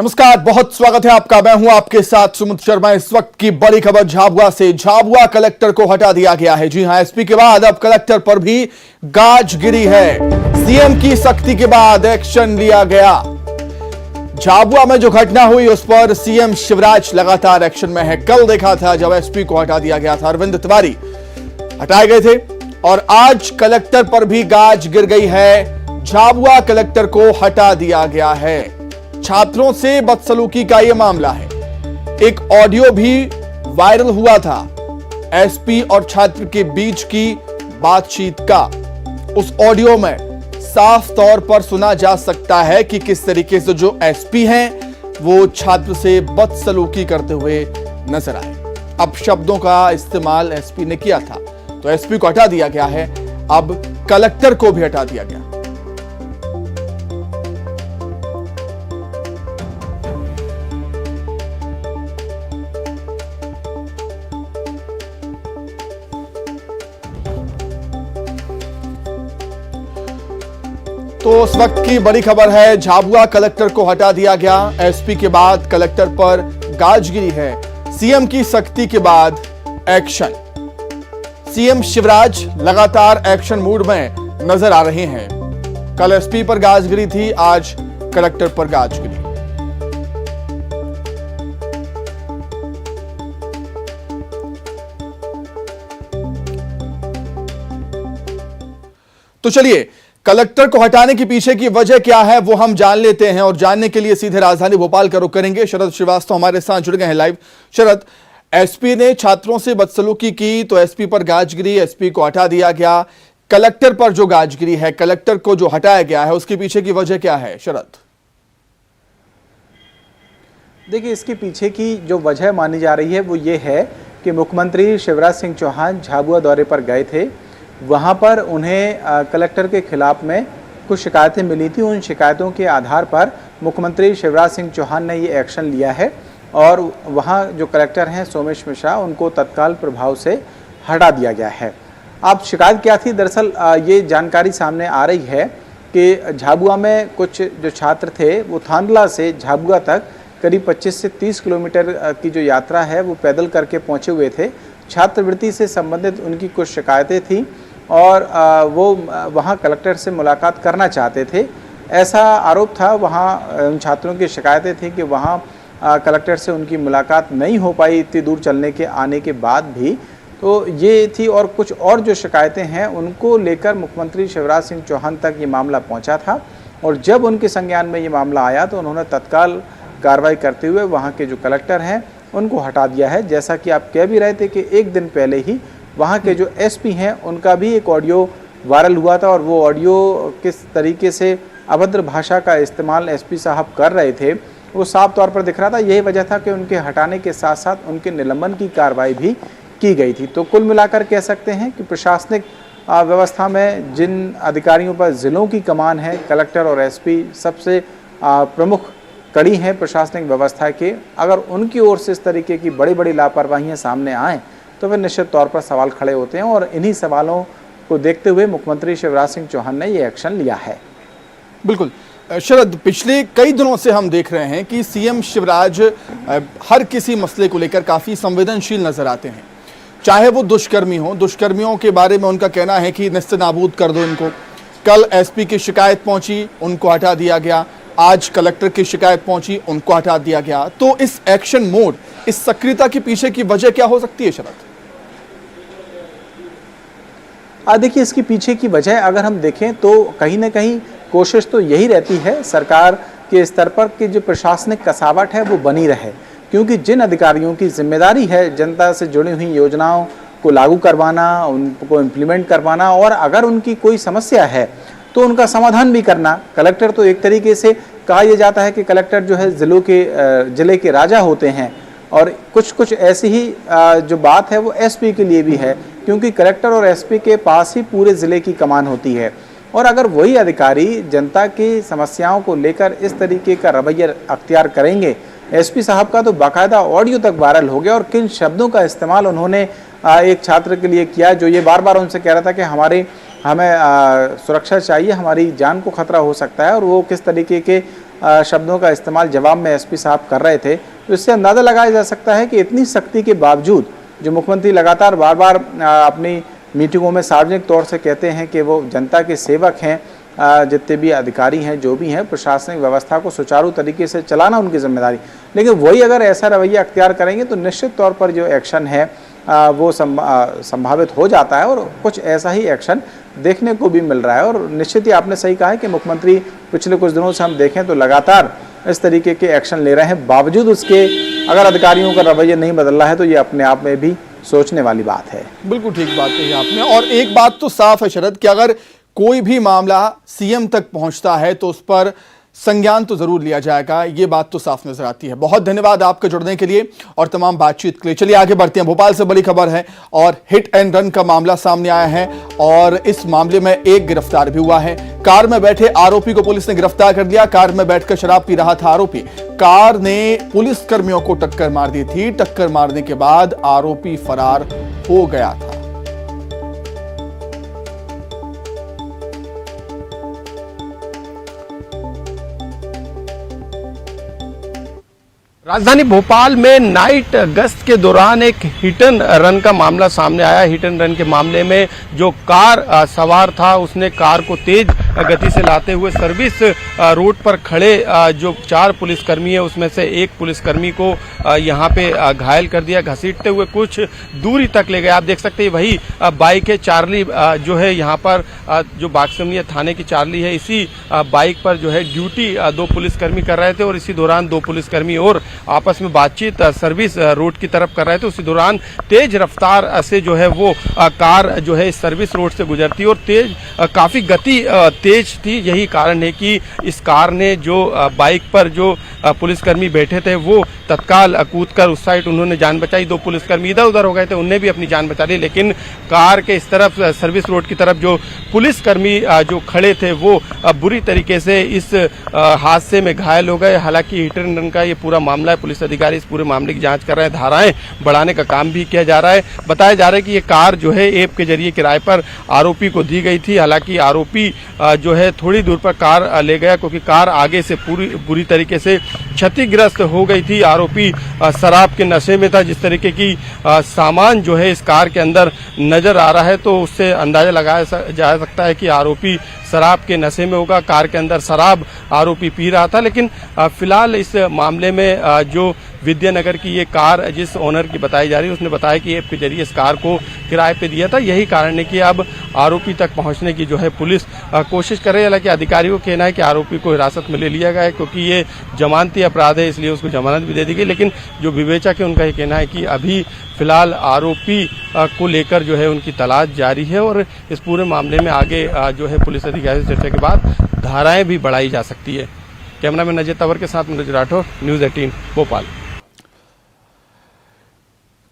नमस्कार, बहुत स्वागत है आपका। मैं हूं आपके साथ सुमित शर्मा। इस वक्त की बड़ी खबर झाबुआ से। झाबुआ कलेक्टर को हटा दिया गया है। जी हां, एसपी के बाद अब कलेक्टर पर भी गाज गिरी है। सीएम की सख्ती के बाद एक्शन लिया गया। झाबुआ में जो घटना हुई उस पर सीएम शिवराज लगातार एक्शन में है। कल देखा था जब एसपी को हटा दिया गया था, अरविंद तिवारी हटाए गए थे, और आज कलेक्टर पर भी गाज गिर गई है। झाबुआ कलेक्टर को हटा दिया गया है। छात्रों से बदसलूकी का यह मामला है। एक ऑडियो भी वायरल हुआ था एसपी और छात्र के बीच की बातचीत का। उस ऑडियो में साफ तौर पर सुना जा सकता है कि किस तरीके से जो एसपी हैं वो छात्र से बदसलूकी करते हुए नजर आए। अब शब्दों का इस्तेमाल एसपी ने किया था, तो एसपी को हटा दिया गया है। अब कलेक्टर को भी हटा दिया गया। तो उस वक्त की बड़ी खबर है, झाबुआ कलेक्टर को हटा दिया गया। एसपी के बाद कलेक्टर पर गाजगिरी है। सीएम की सख्ती के बाद एक्शन। सीएम शिवराज लगातार एक्शन मूड में नजर आ रहे हैं। कल एसपी पर गाजगिरी थी, आज कलेक्टर पर गाजगिरी। तो चलिए, कलेक्टर को हटाने के पीछे की वजह क्या है वो हम जान लेते हैं, और जानने के लिए सीधे राजधानी भोपाल का रुख करेंगे। शरद श्रीवास्तव हमारे साथ जुड़ गए हैं लाइव। शरद, एसपी ने छात्रों से बदसलूकी की तो एसपी पर गाजगिरी, एसपी को हटा दिया गया। कलेक्टर पर जो गाजगिरी है, कलेक्टर को जो हटाया गया है, उसके पीछे की वजह क्या है शरद? देखिए, इसके पीछे की जो वजह मानी जा रही है वो ये है कि मुख्यमंत्री शिवराज सिंह चौहान झाबुआ दौरे पर गए थे। वहाँ पर उन्हें कलेक्टर के खिलाफ में कुछ शिकायतें मिली थी। उन शिकायतों के आधार पर मुख्यमंत्री शिवराज सिंह चौहान ने ये एक्शन लिया है, और वहाँ जो कलेक्टर हैं सोमेश मिश्रा, उनको तत्काल प्रभाव से हटा दिया गया है। अब शिकायत क्या थी? दरअसल ये जानकारी सामने आ रही है कि झाबुआ में कुछ जो छात्र थे वो थांदला से झाबुआ तक करीब 25 से 30 किलोमीटर की जो यात्रा है वो पैदल करके पहुँचे हुए थे। छात्रवृत्ति से संबंधित उनकी कुछ शिकायतें थीं और वो वहाँ कलेक्टर से मुलाकात करना चाहते थे, ऐसा आरोप था। वहाँ उन छात्रों की शिकायतें थी कि वहाँ कलेक्टर से उनकी मुलाकात नहीं हो पाई इतनी दूर चलने के आने के बाद भी। तो ये थी, और कुछ और जो शिकायतें हैं उनको लेकर मुख्यमंत्री शिवराज सिंह चौहान तक ये मामला पहुँचा था, और जब उनके संज्ञान में ये मामला आया तो उन्होंने तत्काल कार्रवाई करते हुए वहाँ के जो कलेक्टर हैं उनको हटा दिया है। जैसा कि आप कह भी रहे थे कि एक दिन पहले ही वहाँ के जो एसपी हैं उनका भी एक ऑडियो वायरल हुआ था, और वो ऑडियो किस तरीके से अभद्र भाषा का इस्तेमाल एसपी साहब कर रहे थे वो साफ तौर पर दिख रहा था। यही वजह था कि उनके हटाने के साथ साथ उनके निलंबन की कार्रवाई भी की गई थी। तो कुल मिलाकर कह सकते हैं कि प्रशासनिक व्यवस्था में जिन अधिकारियों पर ज़िलों की कमान है, कलेक्टर और एसपी सबसे प्रमुख कड़ी हैं प्रशासनिक व्यवस्था के। अगर उनकी ओर से इस तरीके की बड़ी बड़ी लापरवाहियाँ सामने आएँ तो फिर निश्चित तौर पर सवाल खड़े होते हैं, और इन्हीं सवालों को देखते हुए मुख्यमंत्री शिवराज सिंह चौहान ने ये एक्शन लिया है। बिल्कुल शरद, पिछले कई दिनों से हम देख रहे हैं कि सीएम शिवराज हर किसी मसले को लेकर काफ़ी संवेदनशील नजर आते हैं। चाहे वो दुष्कर्मी हो, दुष्कर्मियों के बारे में उनका कहना है कि नेस्तनाबूद कर दो इनको। कल एसपी की शिकायत पहुंची, उनको हटा दिया गया। आज कलेक्टर की शिकायत पहुंची, उनको हटा दिया गया। तो इस एक्शन मोड, इस सक्रियता के पीछे की वजह क्या हो सकती है शरद? देखिए, इसके पीछे की वजह अगर हम देखें तो कहीं ना कहीं कोशिश तो यही रहती है सरकार के स्तर पर कि जो प्रशासनिक कसावट है वो बनी रहे, क्योंकि जिन अधिकारियों की जिम्मेदारी है जनता से जुड़ी हुई योजनाओं को लागू करवाना, उनको इम्प्लीमेंट करवाना, और अगर उनकी कोई समस्या है तो उनका समाधान भी करना। कलेक्टर तो एक तरीके से कहा यह जाता है कि कलेक्टर जो है जिले के राजा होते हैं, और कुछ ऐसी ही जो बात है वो एसपी के लिए भी है, क्योंकि कलेक्टर और एसपी के पास ही पूरे ज़िले की कमान होती है। और अगर वही अधिकारी जनता की समस्याओं को लेकर इस तरीके का रवैया अख्तियार करेंगे, एसपी साहब का तो बाकायदा ऑडियो तक वायरल हो गया, और किन शब्दों का इस्तेमाल उन्होंने एक छात्र के लिए किया जो ये बार बार उनसे कह रहा था कि हमें सुरक्षा चाहिए, हमारी जान को खतरा हो सकता है, और वो किस तरीके के शब्दों का इस्तेमाल जवाब में एसपी साहब कर रहे थे, तो इससे अंदाज़ा लगाया जा सकता है कि इतनी सख्ती के बावजूद जो मुख्यमंत्री लगातार बार बार अपनी मीटिंगों में सार्वजनिक तौर से कहते हैं कि वो जनता के सेवक हैं, जितने भी अधिकारी हैं, जो भी हैं, प्रशासनिक व्यवस्था को सुचारू तरीके से चलाना उनकी जिम्मेदारी, लेकिन वही अगर ऐसा रवैया अख्तियार करेंगे तो निश्चित तौर पर जो एक्शन है वो संभावित हो जाता है, और कुछ ऐसा ही एक्शन देखने को भी मिल रहा है। और निश्चित ही आपने सही कहा है कि मुख्यमंत्री पिछले कुछ दिनों से हम देखें तो लगातार इस तरीके के एक्शन ले रहे हैं, बावजूद उसके अगर अधिकारियों का रवैया नहीं बदल रहा है तो ये अपने आप में भी सोचने वाली बात है। बिल्कुल ठीक बात कही आपने। और एक बात तो साफ है शरद कि अगर कोई भी मामला सीएम तक पहुंचता है तो उस पर संज्ञान तो जरूर लिया जाएगा, ये बात तो साफ नजर आती है। बहुत धन्यवाद आपके जुड़ने के लिए और तमाम बातचीत के लिए। चलिए आगे बढ़ते हैं। भोपाल से बड़ी खबर है और हिट एंड रन का मामला सामने आया है और इस मामले में एक गिरफ्तार भी हुआ है। कार में बैठे आरोपी को पुलिस ने गिरफ्तार कर लिया। कार में बैठकर शराब पी रहा था आरोपी। कार ने पुलिस कर्मियों को टक्कर मार दी थी। टक्कर मारने के बाद आरोपी फरार हो गया था। राजधानी भोपाल में नाइट गश्त के दौरान एक हिट एंड रन का मामला सामने आया। हिट एंड रन के मामले में जो कार सवार था उसने कार को तेज गति से लाते हुए सर्विस रोड पर खड़े जो 4 पुलिसकर्मी है उसमें से एक पुलिसकर्मी को यहां पे घायल कर दिया। घसीटते हुए कुछ दूरी तक ले गए। आप देख सकते हैं वही बाइक है चार्ली जो है यहाँ पर जो बागसमनी थाने की चार्ली है, इसी बाइक पर जो है ड्यूटी 2 पुलिसकर्मी कर रहे थे और इसी दौरान 2 पुलिसकर्मी और आपस में बातचीत सर्विस रोड की तरफ कर रहे थे। उसी दौरान तेज रफ्तार से जो है वो कार जो है सर्विस रोड से गुजरती और काफी गति तेज थी। यही कारण है कि इस कार ने जो बाइक पर जो पुलिसकर्मी बैठे थे वो तत्काल कूदकर उस साइड उन्होंने जान बचाई। 2 पुलिसकर्मी इधर उधर हो गए थे, उनने भी अपनी जान बचा ली, लेकिन कार के इस तरफ सर्विस रोड की तरफ जो पुलिसकर्मी जो खड़े थे वो बुरी तरीके से इस हादसे में घायल हो गए। हालांकि हिट एंड रन का ये पूरा मामला है। पुलिस अधिकारी इस पूरे मामले की जांच कर रहे हैं। धाराएं बढ़ाने का काम भी किया जा रहा है। बताया जा रहा है कि ये कार जो है ऐप के जरिए किराए पर आरोपी को दी गई थी। हालांकि आरोपी जो है थोड़ी दूर पर कार ले गया क्योंकि कार आगे से बुरी तरीके से क्षतिग्रस्त हो गई थी। आरोपी शराब के नशे में था। जिस तरीके की सामान जो है इस कार के अंदर नजर आ रहा है तो उससे अंदाजा लगाया जा सकता है कि आरोपी शराब के नशे में होगा। कार के अंदर शराब आरोपी पी रहा था। लेकिन फिलहाल इस मामले में जो विद्यानगर की ये कार जिस ओनर की बताई जा रही है उसने बताया कि ऐप के जरिए इस कार को किराए पे दिया था। यही कारण है कि अब आरोपी तक पहुंचने की जो है पुलिस कोशिश कर रही है। हालांकि अधिकारियों का कहना है कि आरोपी को हिरासत में ले लिया गया है क्योंकि ये जमानती अपराध है, इसलिए उसको जमानत भी दे दी गई। लेकिन जो विवेचक है उनका ये कहना है कि अभी फिलहाल आरोपी को लेकर जो है उनकी तलाश जारी है और इस पूरे मामले में आगे जो है पुलिस अधिकारी से चर्चा के बाद धाराएं भी बढ़ाई जा सकती है। कैमरामैन अजय तंवर के साथ मनोज राठौर, न्यूज़ 18 भोपाल।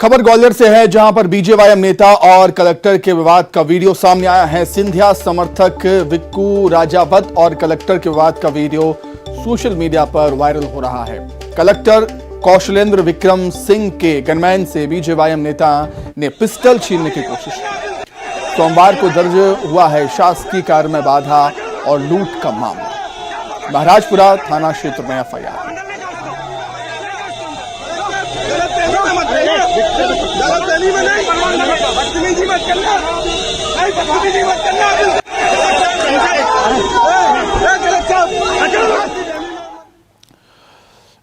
खबर ग्वालियर से है जहां पर बीजेवाईएम नेता और कलेक्टर के विवाद का वीडियो सामने आया है। सिंधिया समर्थक विक्कू राजावत और कलेक्टर के विवाद का वीडियो सोशल मीडिया पर वायरल हो रहा है। कलेक्टर कौशलेंद्र विक्रम सिंह के गनमैन से बीजेवाईएम नेता ने पिस्टल छीनने की कोशिश की। सोमवार को दर्ज हुआ है शासकीय कार्य में बाधा और लूट का मामला। महाराजपुरा थाना क्षेत्र में एफआईआर।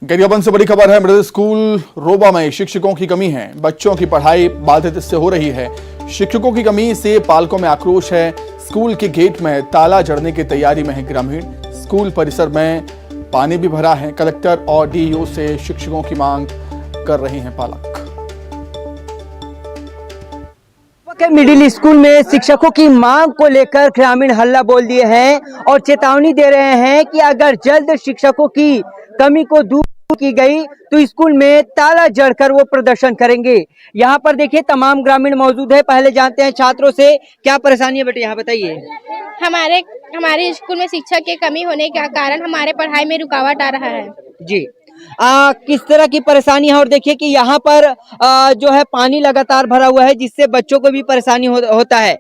गरियाबंद से बड़ी खबर है। मृत स्कूल रोबा में शिक्षकों की कमी है। बच्चों की पढ़ाई बाधित इससे हो रही है। शिक्षकों की कमी से पालकों में आक्रोश है। स्कूल के गेट में ताला जड़ने की तैयारी में है ग्रामीण। स्कूल परिसर में पानी भी भरा है। कलेक्टर और डीईओ से शिक्षकों की मांग कर रहे हैं पालक। मिडिल स्कूल में शिक्षकों की मांग को लेकर ग्रामीण हल्ला बोल दिए हैं और चेतावनी दे रहे हैं कि अगर जल्द शिक्षकों की कमी को दूर की गई तो स्कूल में ताला जड़कर वो प्रदर्शन करेंगे। यहाँ पर देखिए तमाम ग्रामीण मौजूद है। पहले जानते हैं छात्रों से क्या परेशानी है बेटे, यहाँ बताइए। हमारे स्कूल में शिक्षक की कमी होने के कारण हमारे पढ़ाई में रुकावट आ रहा है। जी किस तरह की परेशानी है? और देखिए कि यहाँ पर जो है पानी लगातार भरा हुआ है जिससे बच्चों को भी परेशानी होता है।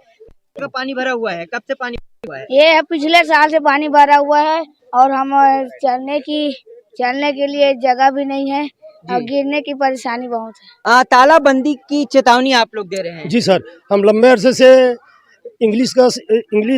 पानी भरा हुआ है, कब से पानी हुआ है? ये पिछले साल से पानी भरा हुआ है और हम चलने के लिए जगह भी नहीं है और गिरने की परेशानी बहुत है। तालाबंदी की चेतावनी आप लोग दे रहे हैं। जी सर, हम लंबे अरसे से इंग्लिश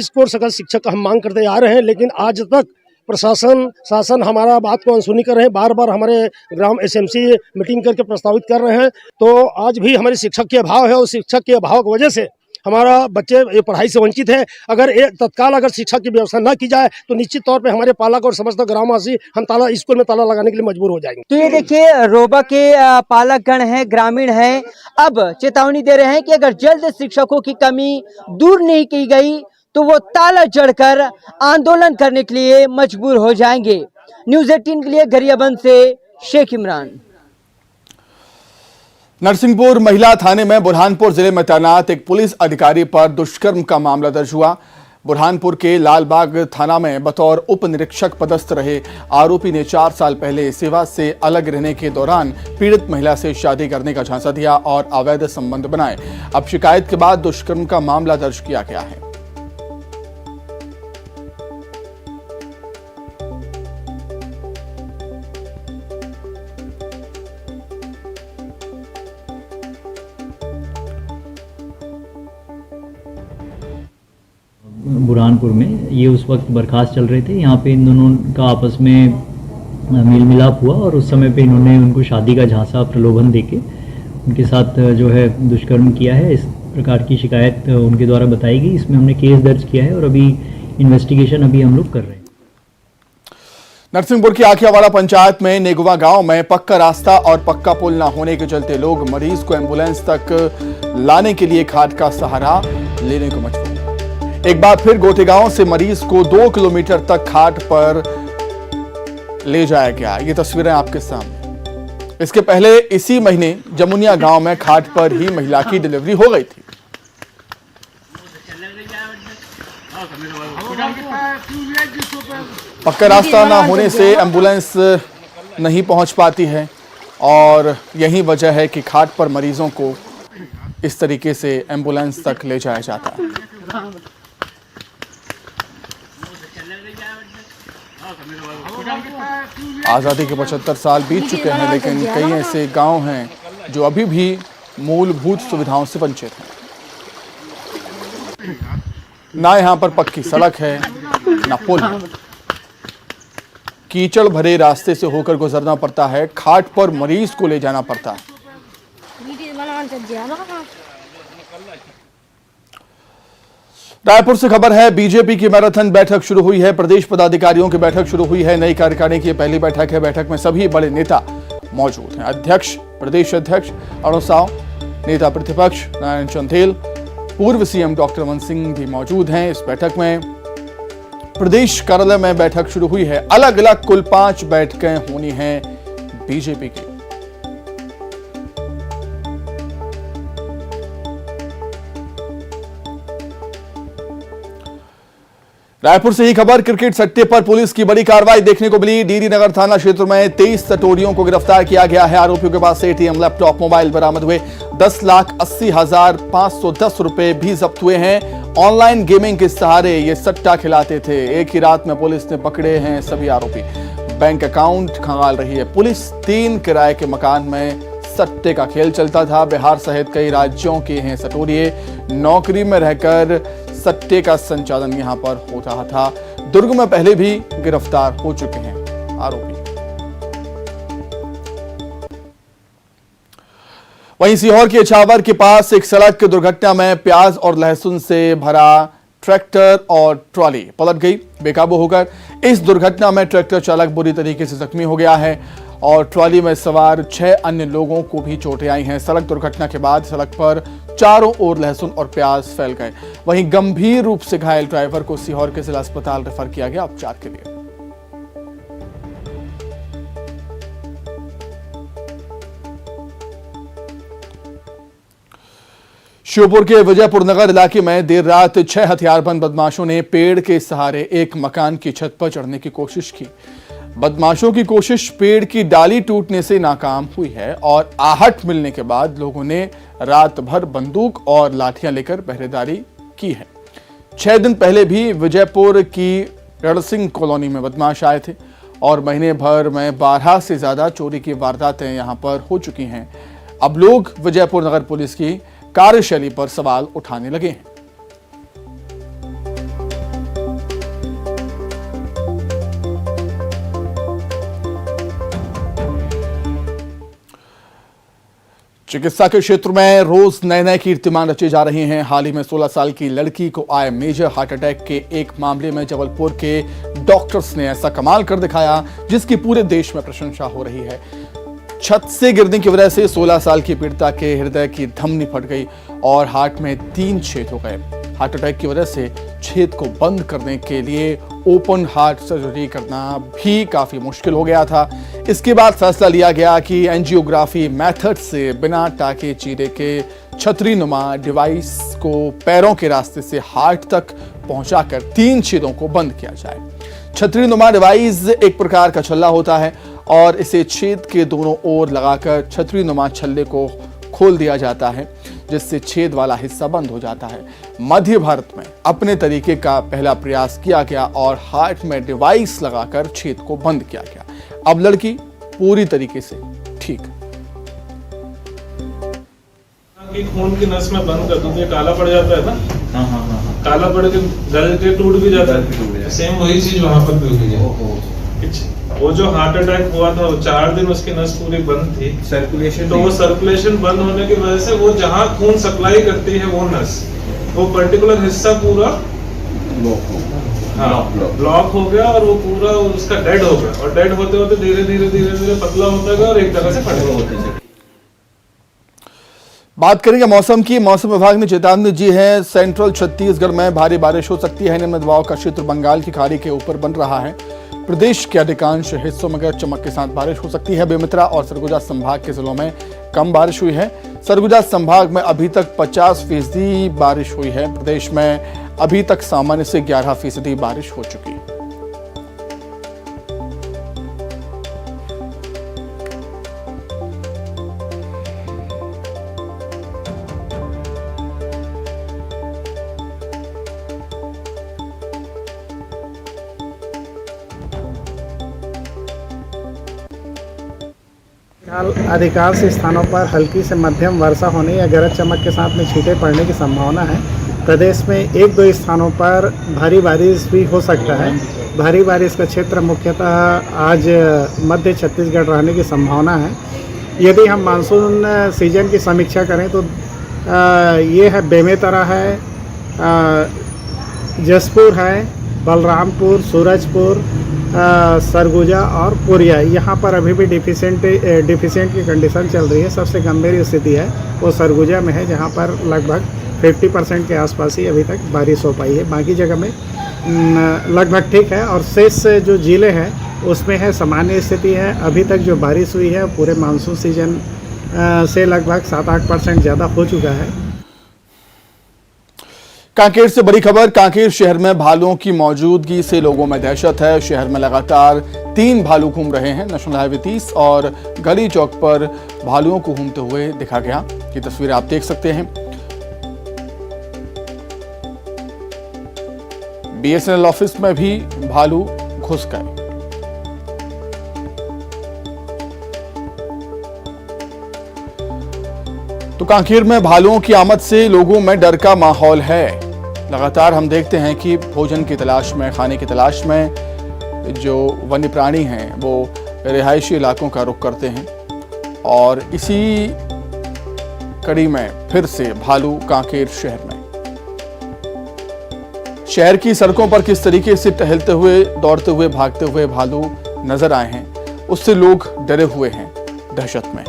कोर्स का शिक्षक का हम मांग करते आ रहे हैं, लेकिन आज तक प्रशासन शासन हमारा बात को अनसुनी कर रहे हैं। बार बार हमारे ग्राम एसएमसी मीटिंग करके प्रस्तावित कर रहे हैं, तो आज भी हमारे शिक्षक के अभाव है और शिक्षक के अभाव की वजह से हमारा बच्चे पढ़ाई से वंचित है। अगर तत्काल अगर शिक्षा की व्यवस्था न की जाए तो निश्चित तौर पे हमारे पालक और समस्त ग्रामवासी हम स्कूल में ताला लगाने के लिए मजबूर हो जाएंगे। तो ये देखिए, रोबा के पालकगण हैं, ग्रामीण हैं, अब चेतावनी दे रहे हैं कि अगर जल्द शिक्षकों की कमी दूर नहीं की गई तो वो ताला जड़कर आंदोलन करने के लिए मजबूर हो जाएंगे। न्यूज़ 18 के लिए गरियाबंद से शेख इमरान। नरसिंहपुर महिला थाने में बुरहानपुर जिले में तैनात एक पुलिस अधिकारी पर दुष्कर्म का मामला दर्ज हुआ। बुरहानपुर के लालबाग थाना में बतौर उप निरीक्षक पदस्थ रहे आरोपी ने 4 साल पहले सेवा से अलग रहने के दौरान पीड़ित महिला से शादी करने का झांसा दिया और अवैध संबंध बनाए। अब शिकायत के बाद दुष्कर्म का मामला दर्ज किया गया है। बुरहानपुर में ये उस वक्त बर्खास्त चल रहे थे। यहाँ पे इन दोनों का आपस में मेल मिलाप हुआ और उस समय पे इन्होंने उनको शादी का झांसा प्रलोभन देके उनके साथ जो है दुष्कर्म किया है। इस प्रकार की शिकायत उनके द्वारा बताई गई। इसमें हमने केस दर्ज किया है और अभी इन्वेस्टिगेशन हम लोग कर रहे हैं। नरसिंहपुर की आखियावाड़ा पंचायत में नेगुवा गांव में पक्का रास्ता और पक्का पुल न होने के चलते लोग मरीज को एम्बुलेंस तक लाने के लिए घाट का सहारा लेने को मजबूर। एक बार फिर गोतेगांव से मरीज को 2 किलोमीटर तक घाट पर ले जाया गया। ये तस्वीरें आपके सामने। इसके पहले इसी महीने जमुनिया गांव में घाट पर ही महिला की डिलीवरी हो गई थी। पक्का रास्ता न होने से एम्बुलेंस नहीं पहुंच पाती है और यही वजह है कि घाट पर मरीजों को इस तरीके से एम्बुलेंस तक ले जाया जाता है। आजादी के 75 साल बीत चुके हैं, लेकिन कई ऐसे गांव हैं जो अभी भी मूलभूत सुविधाओं से वंचित हैं। ना यहाँ पर पक्की सड़क है, ना पुल। कीचड़ भरे रास्ते से होकर गुजरना पड़ता है। घाट पर मरीज को ले जाना पड़ता है। रायपुर से खबर है, बीजेपी की मैराथन बैठक शुरू हुई है। प्रदेश पदाधिकारियों की बैठक शुरू हुई है। नई कार्यकारिणी की पहली बैठक है। बैठक में सभी बड़े नेता मौजूद हैं। अध्यक्ष, प्रदेश अध्यक्ष अरुण साव, नेता प्रतिपक्ष नारायण चंदेल, पूर्व सीएम डॉक्टर रमन सिंह भी मौजूद हैं। इस बैठक में प्रदेश कार्यालय में बैठक शुरू हुई है। अलग अलग कुल 5 बैठकें होनी हैं बीजेपी की। रायपुर से ही खबर, क्रिकेट सट्टे पर पुलिस की बड़ी कार्रवाई देखने को मिली। डीडी नगर थाना क्षेत्र में 23 सटोरियों को गिरफ्तार किया गया है। आरोपियों के पास से एटीएम, लैपटॉप, मोबाइल बरामद हुए। 10,80,510 रुपए भी जब्त हुए हैं। ऑनलाइन गेमिंग के सहारे ये सट्टा खिलाते थे। एक ही रात में पुलिस ने पकड़े हैं सभी आरोपी। बैंक अकाउंट खंगाल रही है पुलिस। 3 किराए के मकान में सट्टे का खेल चलता था। बिहार सहित कई राज्यों के हैं सटोरिये। नौकरी में रहकर सट्टे का संचालन यहां पर हो रहा था। दुर्ग में पहले भी गिरफ्तार हो चुके हैं आरोपी। वहीं सीहोर के इछावर के पास एक सड़क दुर्घटना में प्याज और लहसुन से भरा ट्रैक्टर और ट्रॉली पलट गई बेकाबू होकर। इस दुर्घटना में ट्रैक्टर चालक बुरी तरीके से जख्मी हो गया है और ट्रॉली में सवार 6 अन्य लोगों को भी चोटें आई हैं। सड़क दुर्घटना के बाद सड़क पर चारों ओर लहसुन और प्याज फैल गए। वहीं गंभीर रूप से घायल ड्राइवर को सीहोर के जिला अस्पताल रेफर किया गया उपचार के लिए। श्योपुर के विजयपुर नगर इलाके में देर रात 6 हथियारबंद बदमाशों ने पेड़ के सहारे एक मकान की छत पर चढ़ने की कोशिश की। बदमाशों की कोशिश पेड़ की डाली टूटने से नाकाम हुई है और आहट मिलने के बाद लोगों ने रात भर बंदूक और लाठियां लेकर पहरेदारी की है। 6 दिन पहले भी विजयपुर की रणसिंह कॉलोनी में बदमाश आए थे और महीने भर में 12 से ज्यादा चोरी की वारदातें यहां पर हो चुकी हैं। अब लोग विजयपुर नगर पुलिस की कार्यशैली पर सवाल उठाने लगे हैं। चिकित्सा के क्षेत्र में रोज नए नए कीर्तिमान रचे जा रहे हैं। हाल ही में 16 साल की लड़की को आए मेजर हार्ट अटैक के एक मामले में जबलपुर के डॉक्टर्स ने ऐसा कमाल कर दिखाया जिसकी पूरे देश में प्रशंसा हो रही है। छत से गिरने की वजह से 16 साल की पीड़िता के हृदय की धमनी फट गई और हार्ट में 3 छेद हो गए। हार्ट अटैक की वजह से छेद को बंद करने के लिए ओपन हार्ट सर्जरी करना भी काफी मुश्किल हो गया था। इसके बाद फैसला लिया गया कि एंजियोग्राफी मेथड से बिना टाके चीरे के छतरी नुमा डिवाइस को पैरों के रास्ते से हार्ट तक पहुंचाकर 3 छेदों को बंद किया जाए। छतरी नुमा डिवाइस एक प्रकार का छल्ला होता है और इसे छेद के दोनों ओर लगाकर छतरी नुमा छल्ले को खोल दिया जाता है जिससे छेद वाला हिस्सा बंद हो जाता है। मध्य भारत में अपने तरीके का पहला प्रयास किया गया और हार्ट में डिवाइस लगाकर छेद को बंद किया गया। अब लड़की पूरी तरीके से ठीक। खून की नस में बंद कर दूं तो काला पड़ जाता है ना। हाँ। काला पड़ के गल के टूट भी जाता है। सेम वही चीज वहां पर भी हुई है। वो जो हार्ट अटैक हुआ था 4 दिन उसकी नस पूरी बंद थी, सर्कुलेशन, तो वो सर्कुलेशन बंद होने की वजह से वो जहाँ खून सप्लाई करती है वो नस, वो पर्टिकुलर हिस्सा पूरा ब्लॉक हो गया और वो पूरा उसका डेड हो गया और डेड होते होते धीरे धीरे पतला होता गया और एक तरह से फटे होते। बात करेंगे मौसम की। मौसम विभाग ने चेतावनी दी है। सेंट्रल छत्तीसगढ़ में भारी बारिश हो सकती है। निम्न दबाव का क्षेत्र बंगाल की खाड़ी के ऊपर बन रहा है। प्रदेश के अधिकांश हिस्सों में गरज चमक के साथ बारिश हो सकती है। बेमित्रा और सरगुजा संभाग के जिलों में कम बारिश हुई है। सरगुजा संभाग में अभी तक 50% बारिश हुई है। प्रदेश में अभी तक सामान्य से 11% बारिश हो चुकी है। अधिकांश स्थानों पर हल्की से मध्यम वर्षा होने या गरज चमक के साथ में छींटे पड़ने की संभावना है। प्रदेश में 1-2 स्थानों पर भारी बारिश भी हो सकता है। भारी बारिश का क्षेत्र मुख्यतः आज मध्य छत्तीसगढ़ रहने की संभावना है। यदि हम मानसून सीजन की समीक्षा करें तो ये है बेमेतरा है, जसपुर है, बलरामपुर, सूरजपुर, सरगुजा और कोरिया, यहाँ पर अभी भी डिफिशिएंट की कंडीशन चल रही है। सबसे गंभीर स्थिति है वो सरगुजा में है जहाँ पर लगभग 50% के आसपास ही अभी तक बारिश हो पाई है। बाकी जगह में लगभग ठीक है और शेष जो जिले हैं उसमें है सामान्य स्थिति है। अभी तक जो बारिश हुई है पूरे मानसून सीजन से लगभग 7-8% ज़्यादा हो चुका है। कांकेर से बड़ी खबर। कांकेर शहर में भालुओं की मौजूदगी से लोगों में दहशत है। शहर में लगातार 3 भालू घूम रहे हैं। नेशनल हाईवे 30 और गली चौक पर भालुओं को घूमते हुए दिखा गया। ये तस्वीर आप देख सकते हैं। बीएसएनएल ऑफिस में भी भालू घुस गए। तो कांकेर में भालुओं की आमद से लोगों में डर का माहौल है। लगातार हम देखते हैं कि भोजन की तलाश में, खाने की तलाश में जो वन्य प्राणी हैं वो रिहायशी इलाकों का रुख करते हैं और इसी कड़ी में फिर से भालू कांकेर शहर में। शहर की सड़कों पर किस तरीके से टहलते हुए, दौड़ते हुए, भागते हुए भालू नजर आए हैं उससे लोग डरे हुए हैं, दहशत में।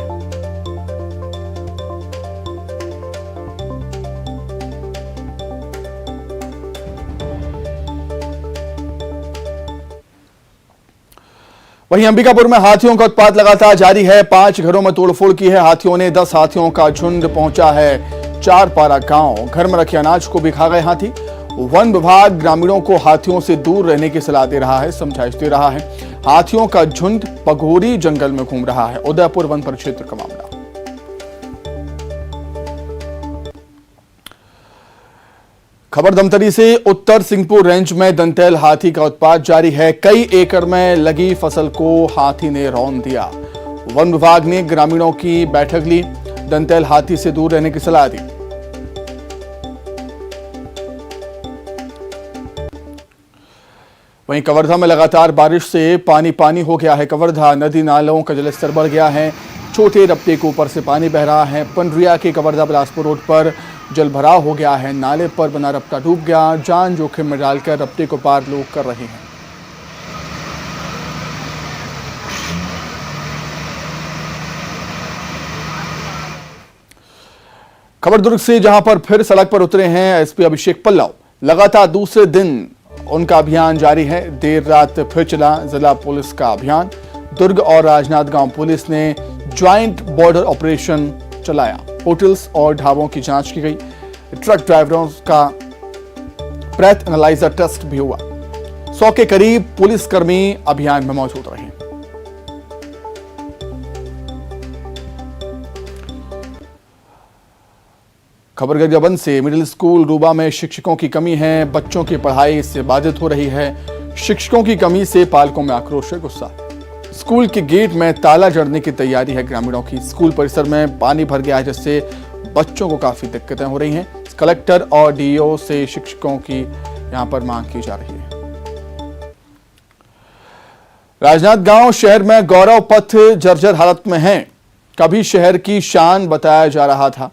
वहीं अंबिकापुर में हाथियों का उत्पात लगातार जारी है। 5 घरों में तोड़फोड़ की है हाथियों ने। 10 हाथियों का झुंड पहुंचा है चारपारा गांव। घर में रखे अनाज को भी खा गए हाथी। वन विभाग ग्रामीणों को हाथियों से दूर रहने की सलाह दे रहा है, समझाइश दे रहा है। हाथियों का झुंड पघोरी जंगल में घूम रहा है। उदयपुर वन परिक्षेत्र का मामला। खबर धमतरी से। उत्तर सिंहपुर रेंज में दंतैल हाथी का उत्पात जारी है। कई एकड़ में लगी फसल को हाथी ने रौंद दिया। वन विभाग ने ग्रामीणों की बैठक ली, दंतैल हाथी से दूर रहने की सलाह दी। वहीं कवर्धा में लगातार बारिश से पानी पानी हो गया है। कवर्धा नदी नालों का जलस्तर बढ़ गया है। छोटे रप्ते के ऊपर से पानी बह रहा है। पंडरिया के कवर्धा बिलासपुर रोड पर जल भराव हो गया है। नाले पर बना रप्ता डूब गया। जान जोखिम में डालकर रप्ते को पार लोग कर रहे हैं। खबर दुर्ग से, जहां पर फिर सड़क पर उतरे हैं एसपी अभिषेक पल्लव। लगातार दूसरे दिन उनका अभियान जारी है। देर रात फिर चला जिला पुलिस का अभियान। दुर्ग और राजनांदगांव पुलिस ने ज्वाइंट बॉर्डर ऑपरेशन चलाया। होटल्स और ढाबों की जांच की गई। ट्रक ड्राइवरों का ब्रेथ एनालाइजर टेस्ट भी हुआ। 100 के करीब पुलिसकर्मी अभियान में मौजूद रहे। खबर गरियाबंद से। मिडिल स्कूल रूबा में शिक्षकों की कमी है। बच्चों की पढ़ाई इससे बाधित हो रही है। शिक्षकों की कमी से पालकों में आक्रोश है, गुस्सा। स्कूल के गेट में ताला जड़ने की तैयारी है ग्रामीणों की। स्कूल परिसर में पानी भर गया है, जिससे बच्चों को काफी दिक्कतें हो रही हैं। कलेक्टर और डीईओ से शिक्षकों की यहां पर मांग की जा रही है। राजनांदगांव शहर में गौरव पथ जर्जर हालत में है। कभी शहर की शान बताया जा रहा था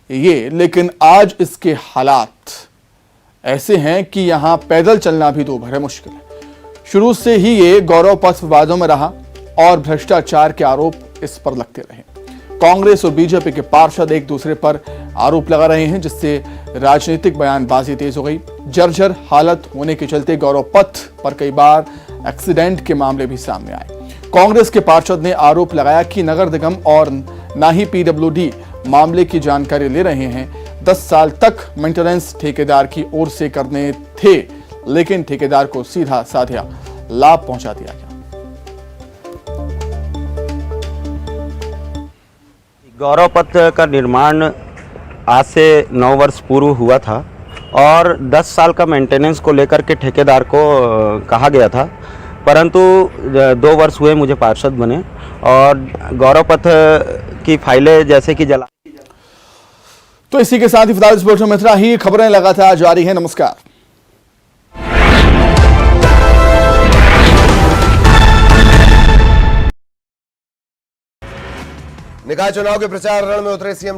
ये, लेकिन आज इसके हालात ऐसे हैं कि यहां पैदल चलना भी दोपहर है मुश्किल है। शुरू से ही ये गौरव पथ विवादों में रहा और भ्रष्टाचार के आरोप इस पर लगते रहे। कांग्रेस और बीजेपी के पार्षद एक दूसरे पर आरोप लगा रहे हैं, जिससे राजनीतिक बयानबाजी तेज हो गई। जर्जर हालत होने के चलते गौरव पथ पर कई बार एक्सीडेंट के मामले भी सामने आए। कांग्रेस के पार्षद ने आरोप लगाया कि नगर निगम और ना ही पीडब्ल्यूडी मामले की जानकारी ले रहे हैं। 10 साल तक मेंटेनेंस ठेकेदार की ओर से करने थे, लेकिन ठेकेदार को सीधा साधा लाभ पहुंचा दिया गया। गौरव पथ का निर्माण आज से 9 वर्ष पूर्व हुआ था और 10 साल का मेंटेनेंस को लेकर के ठेकेदार को कहा गया था, परंतु 2 वर्ष हुए मुझे पार्षद बने और गौरव पथ की फाइलें जैसे कि जला। तो इसी के साथ ही फिलहाल इस बुलेटिन में इतना ही। खबरें लगातार जारी हैं। नमस्कार। निकाय चुनाव के प्रचार रण में उतरे सीएम